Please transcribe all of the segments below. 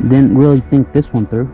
Didn't really think this one through.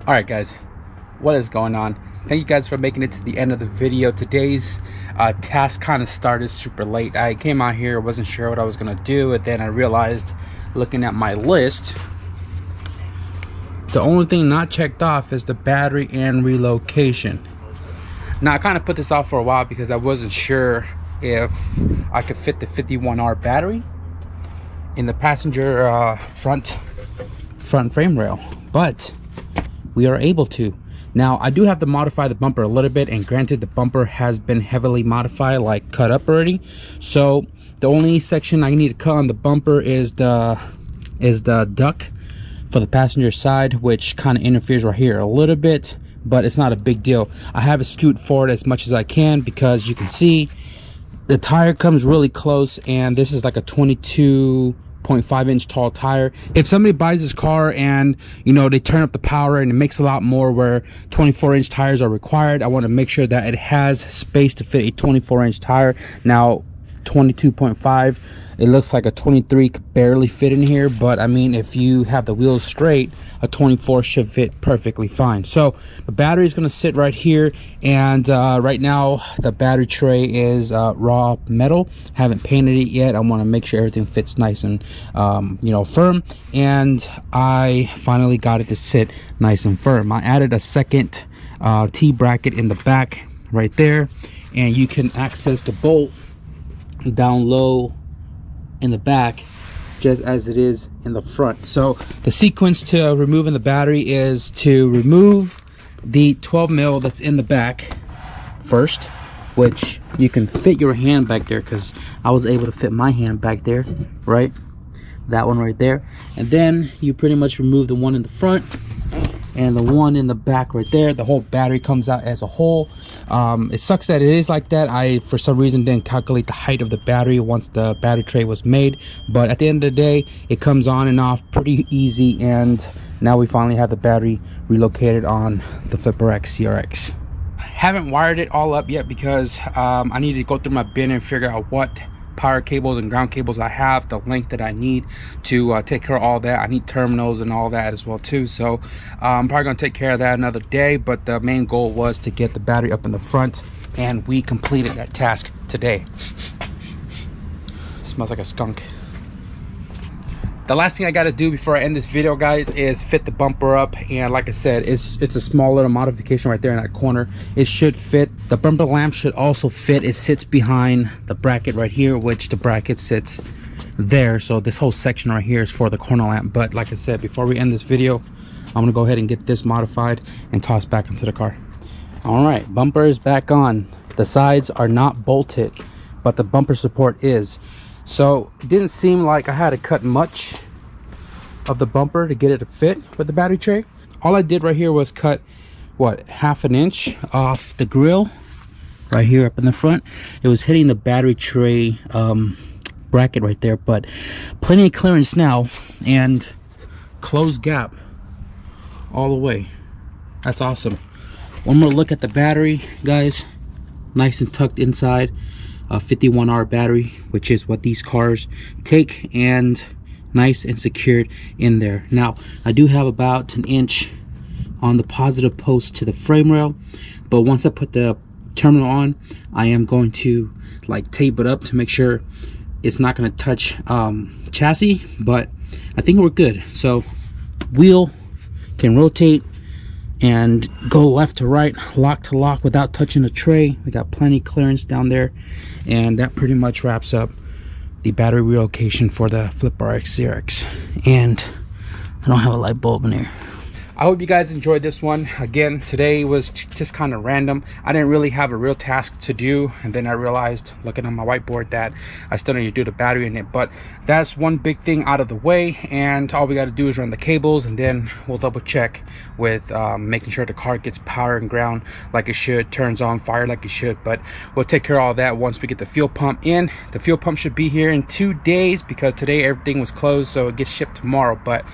All right, guys, what is going on? Thank you guys for making it to the end of the video. Today's task kind of started super late. I came out here, wasn't sure what I was gonna do, and then I realized, looking at my list, the only thing not checked off is the battery and relocation. Now I kind of put this off for a while because I wasn't sure if I could fit the 51R battery in the passenger front frame rail, but we are able to. Now I do have to modify the bumper a little bit, and granted the bumper has been heavily modified, like cut up already. So the only section I need to cut on the bumper is the duct for the passenger side, which kind of interferes right here a little bit, but it's not a big deal. I have to scoot forward as much as I can because you can see the tire comes really close, and this is like a 22.5-inch tall tire. If somebody buys this car and they turn up the power and it makes a lot more where 24-inch tires are required, I want to make sure that it has space to fit a 24-inch tire. Now 22.5, it looks like a 23 could barely fit in here, but I mean, if you have the wheels straight, a 24 should fit perfectly fine. So the battery is going to sit right here, and right now the battery tray is raw metal. Haven't painted it yet. I want to make sure everything fits nice and firm, and I finally got it to sit nice and firm. I added a second T bracket in the back right there, and you can access the bolt down low in the back just as it is in the front. So the sequence to removing the battery is to remove the 12 mil that's in the back first, which you can fit your hand back there, because I was able to fit my hand back there, right? That one right there. And then you pretty much remove the one in the front and the one in the back right there. The whole battery comes out as a whole. It sucks that it is like that. I for some reason didn't calculate the height of the battery once the battery tray was made, but at the end of the day it comes on and off pretty easy, and now we finally have the battery relocated on the Flipper X CRX. Haven't wired it all up yet because I need to go through my bin and figure out what power cables and ground cables I have, the length that I need to take care of all that. I need terminals and all that as well too, so I'm probably gonna take care of that another day. But the main goal was to get the battery up in the front, and we completed that task today. Smells like a skunk. The last thing I got to do before I end this video, guys, is fit the bumper up. And like I said, it's a small little modification right there in that corner. It should fit. The bumper lamp should also fit. It sits behind the bracket right here, which the bracket sits there. So this whole section right here is for the corner lamp. But like I said, before we end this video, I'm gonna go ahead and get this modified and toss back into the car. All right, bumper is back on. The sides are not bolted, but the bumper support is. So it didn't seem like I had to cut much of the bumper to get it to fit with the battery tray. All I did right here was cut, what, 1/2 inch off the grill right here up in the front. It was hitting the battery tray bracket right there, but plenty of clearance now and closed gap all the way. That's awesome. One more look at the battery, guys. Nice and tucked inside. 51R battery, which is what these cars take, and nice and secured in there. Now I do have about an inch on the positive post to the frame rail, but once I put the terminal on, I am going to like tape it up to make sure it's not going to touch chassis, but I think we're good. So wheel can rotate and go left to right, lock to lock without touching the tray. We got plenty clearance down there, and that pretty much wraps up the battery relocation for the Flip RX CRX. And I don't have a light bulb in here. I hope you guys enjoyed this one. Again, today was just kind of random. I didn't really have a real task to do, and then I realized looking on my whiteboard that I still need to do the battery in it. But that's one big thing out of the way, and all we got to do is run the cables, and then we'll double check with making sure the car gets power and ground like it should, turns on fire like it should. But we'll take care of all that once we get the fuel pump in. The fuel pump should be here in 2 days because today everything was closed, so it gets shipped tomorrow. But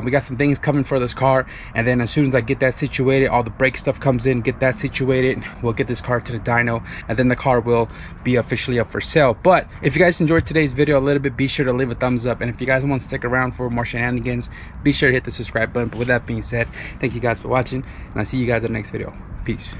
we got some things coming for this car, and then as soon as I get that situated, all the brake stuff comes in, get that situated, we'll get this car to the dyno, and then the car will be officially up for sale. But if you guys enjoyed today's video a little bit, be sure to leave a thumbs up, and if you guys want to stick around for more shenanigans, be sure to hit the subscribe button. But with that being said, thank you guys for watching, and I'll see you guys in the next video. Peace.